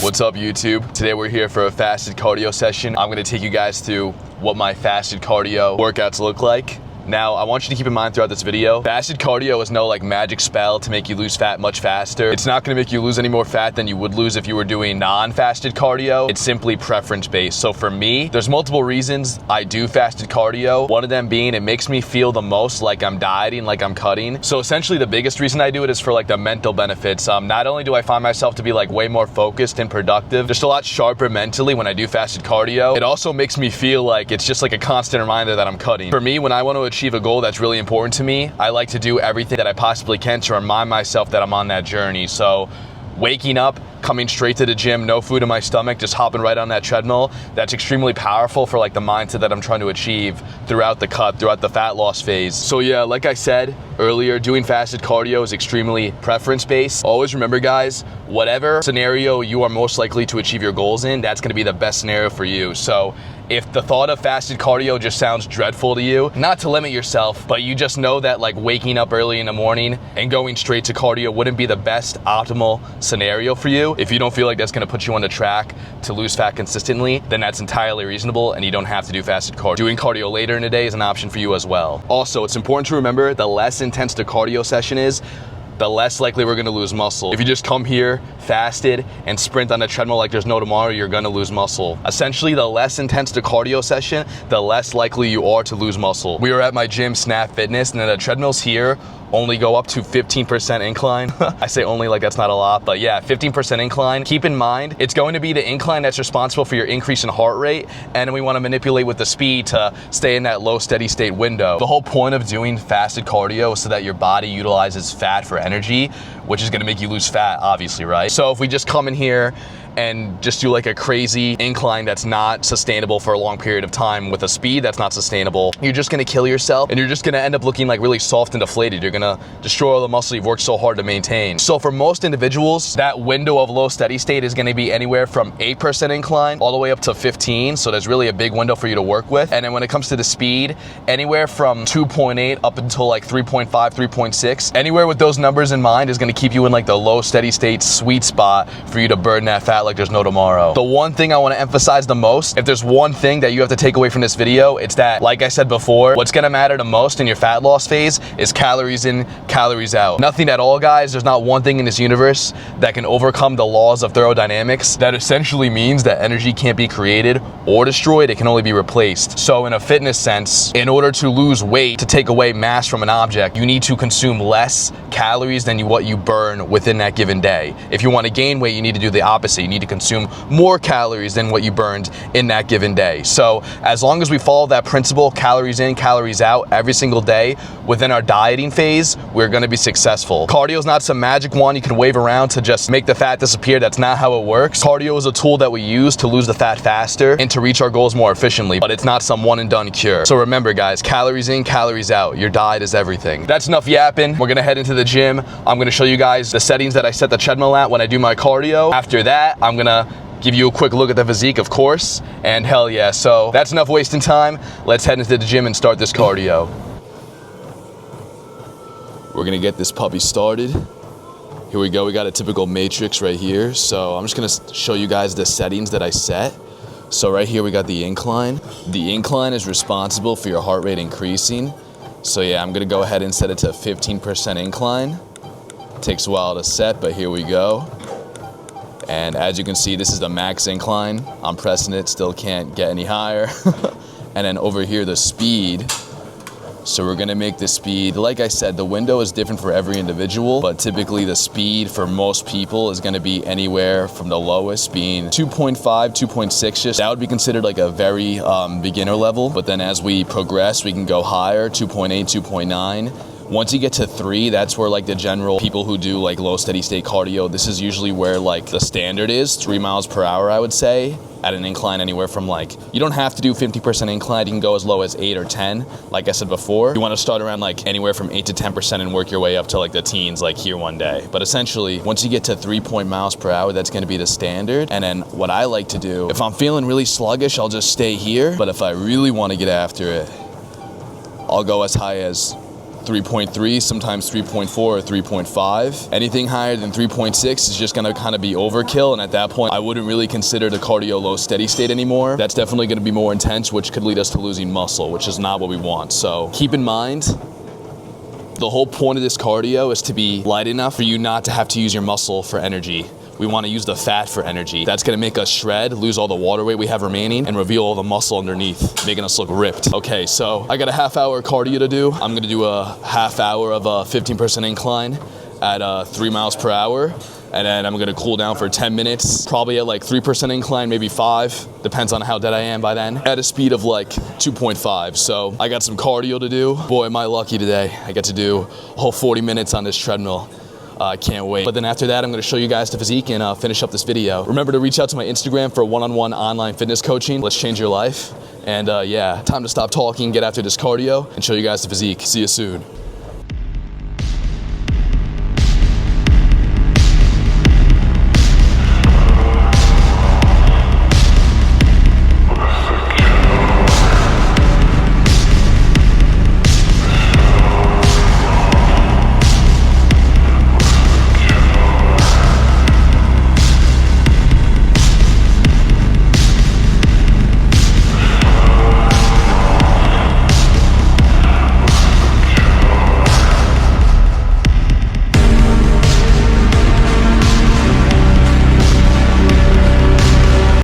What's up, YouTube? Today we're here for a fasted cardio session. I'm gonna take you guys through what my fasted cardio workouts look like. Now, I want you to keep in mind throughout this video, fasted cardio is no like magic spell to make you lose fat much faster. It's not gonna make you lose any more fat than you would lose if you were doing non-fasted cardio. It's simply preference-based. So for me, there's multiple reasons I do fasted cardio. One of them being it makes me feel the most like I'm dieting, like I'm cutting. So essentially the biggest reason I do it is for like the mental benefits. Not only do I find myself to be like way more focused and productive, just a lot sharper mentally when I do fasted cardio, it also makes me feel like it's just like a constant reminder that I'm cutting. For me, when I want to achieve a goal that's really important to me, I like to do everything that I possibly can to remind myself that I'm on that journey. So waking up, coming straight to the gym, no food in my stomach, just hopping right on that treadmill, that's extremely powerful for like the mindset that I'm trying to achieve throughout the cut, throughout the fat loss phase. So yeah, like I said earlier, doing fasted cardio is extremely preference-based. Always remember, guys, whatever scenario you are most likely to achieve your goals in, that's gonna be the best scenario for you. So if the thought of fasted cardio just sounds dreadful to you, not to limit yourself, but you just know that like waking up early in the morning and going straight to cardio wouldn't be the best optimal scenario for you. If you don't feel like that's gonna put you on the track to lose fat consistently, then that's entirely reasonable and you don't have to do fasted cardio. Doing cardio later in the day is an option for you as well. Also, it's important to remember the less intense the cardio session is, the less likely we're gonna lose muscle. If you just come here, fasted, and sprint on a treadmill like there's no tomorrow, you're gonna lose muscle. Essentially, the less intense the cardio session, the less likely you are to lose muscle. We were at my gym, Snap Fitness, and the treadmills here only go up to 15% incline. I say only like that's not a lot, but yeah, 15% incline. Keep in mind, it's going to be the incline that's responsible for your increase in heart rate, and we wanna manipulate with the speed to stay in that low steady state window. The whole point of doing fasted cardio is so that your body utilizes fat for energy, which is gonna make you lose fat, obviously, right? So if we just come in here and just do like a crazy incline that's not sustainable for a long period of time with a speed that's not sustainable, you're just gonna kill yourself and you're just gonna end up looking like really soft and deflated. You're gonna destroy all the muscle you've worked so hard to maintain. So for most individuals, that window of low steady state is gonna be anywhere from 8% incline all the way up to 15. So there's really a big window for you to work with. And then when it comes to the speed, anywhere from 2.8 up until like 3.5, 3.6, anywhere with those numbers in mind is gonna keep you in like the low steady state sweet spot for you to burn that fat like there's no tomorrow. The one thing I want to emphasize the most, if there's one thing that you have to take away from this video, it's that, like I said before, what's gonna matter the most in your fat loss phase is calories in, calories out. Nothing at all, guys. There's not one thing in this universe that can overcome the laws of thermodynamics. That essentially means that energy can't be created or destroyed, it can only be replaced. So in a fitness sense, in order to lose weight, to take away mass from an object, you need to consume less calories than what you burn within that given day. If you want to gain weight, you need to do the opposite. You need to consume more calories than what you burned in that given day. So as long as we follow that principle, calories in, calories out, every single day within our dieting phase, we're gonna be successful. Cardio is not some magic wand you can wave around to just make the fat disappear. That's not how it works. Cardio is a tool that we use to lose the fat faster and to reach our goals more efficiently, but it's not some one and done cure. So remember, guys, calories in, calories out. Your diet is everything. That's enough yapping. We're gonna head into the gym. I'm gonna show you guys the settings that I set the treadmill at when I do my cardio. After that, I'm gonna give you a quick look at the physique, of course, and hell yeah. So that's enough wasting time. Let's head into the gym and start this cardio. We're gonna get this puppy started. Here we go, we got a typical matrix right here. So I'm just gonna show you guys the settings that I set. So right here we got the incline. The incline is responsible for your heart rate increasing. So yeah, I'm gonna go ahead and set it to 15% incline. Takes a while to set, but here we go. And as you can see, this is the max incline. I'm pressing it, still can't get any higher. And then over here, the speed. So we're gonna make the speed, like I said, the window is different for every individual, but typically the speed for most people is gonna be anywhere from the lowest being 2.5, 2.6 just. That would be considered like a very beginner level, but then as we progress, we can go higher, 2.8, 2.9. Once you get to 3, that's where like the general people who do like low steady state cardio, this is usually where like the standard is, 3 miles per hour, I would say, at an incline anywhere from like, you don't have to do 50% incline, you can go as low as 8 or 10. Like I said before, you wanna start around like anywhere from 8 to 10% and work your way up to like the teens like here one day. But essentially, once you get to 3 miles per hour, that's gonna be the standard. And then what I like to do, if I'm feeling really sluggish, I'll just stay here. But if I really wanna get after it, I'll go as high as 3.3, sometimes 3.4 or 3.5. Anything higher than 3.6 is just gonna kind of be overkill, and at that point, I wouldn't really consider the cardio low steady state anymore. That's definitely gonna be more intense, which could lead us to losing muscle, which is not what we want. So keep in mind, the whole point of this cardio is to be light enough for you not to have to use your muscle for energy. We want to use the fat for energy. That's going to make us shred, lose all the water weight we have remaining, and reveal all the muscle underneath, making us look ripped. Okay, so I got a half-hour cardio to do. I'm going to do a half hour of a 15% incline at 3 miles per hour. And then I'm gonna cool down for 10 minutes, probably at like 3% incline, maybe 5, depends on how dead I am by then, at a speed of like 2.5. So I got some cardio to do. Boy, am I lucky today. I get to do a whole 40 minutes on this treadmill. I can't wait. But then after that, I'm gonna show you guys the physique and finish up this video. Remember to reach out to my Instagram for one-on-one online fitness coaching. Let's change your life. And yeah, time to stop talking, get after this cardio, and show you guys the physique. See you soon.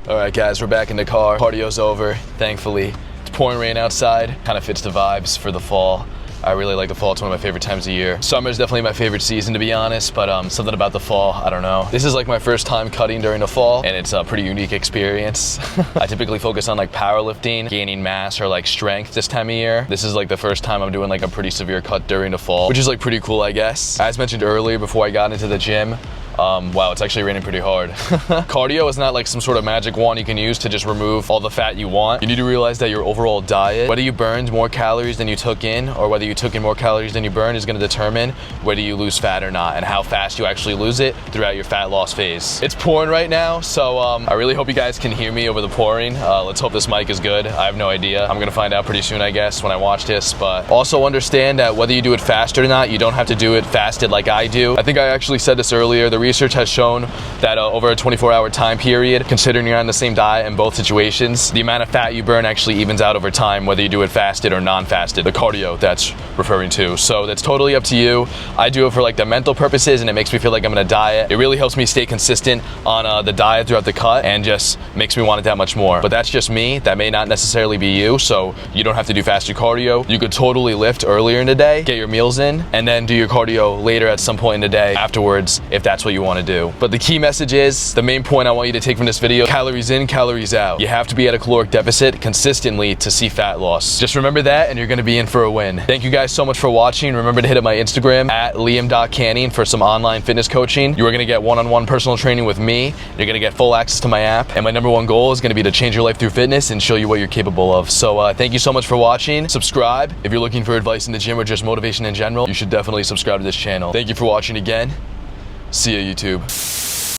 Alright guys, we're back in the car. Cardio's over, thankfully. It's pouring rain outside, kind of fits the vibes for the fall. I really like the fall, it's one of my favorite times of year. Summer is definitely my favorite season, to be honest, but something about the fall, I don't know. This is like my first time cutting during the fall, and it's a pretty unique experience. I typically focus on like powerlifting, gaining mass, or like strength this time of year. This is like the first time I'm doing like a pretty severe cut during the fall, which is like pretty cool, I guess. As mentioned earlier, before I got into the gym, wow, it's actually raining pretty hard. Cardio is not like some sort of magic wand you can use to just remove all the fat you want. You need to realize that your overall diet, whether you burned more calories than you took in, or whether you took in more calories than you burned, is gonna determine whether you lose fat or not, and how fast you actually lose it throughout your fat loss phase. It's pouring right now, so I really hope you guys can hear me over the pouring. Let's hope this mic is good. I have no idea. I'm gonna find out pretty soon, I guess, when I watch this, but also understand that whether you do it fast or not, you don't have to do it fasted like I do. I think I actually said this earlier. The research has shown that over a 24-hour time period, considering you're on the same diet in both situations, the amount of fat you burn actually evens out over time, whether you do it fasted or non-fasted. The cardio that's referring to. So that's totally up to you. I do it for like the mental purposes, and it makes me feel like I'm in a diet. It really helps me stay consistent on the diet throughout the cut, and just makes me want it that much more. But that's just me. That may not necessarily be you, so you don't have to do fasted cardio. You could totally lift earlier in the day, get your meals in, and then do your cardio later at some point in the day afterwards, if that's what you want to do. But the key message is, the main point I want you to take from this video, calories in, calories out. You have to be at a caloric deficit consistently to see fat loss. Just remember that, and you're gonna be in for a win. Thank you guys so much for watching. Remember to hit up my Instagram at liam.canning for some online fitness coaching. You are gonna get one-on-one personal training with me. You're gonna get full access to my app, and my #1 goal is gonna be to change your life through fitness and show you what you're capable of. So thank you so much for watching. Subscribe. If you're looking for advice in the gym or just motivation in general, you should definitely subscribe to this channel. Thank you for watching again. See ya, YouTube.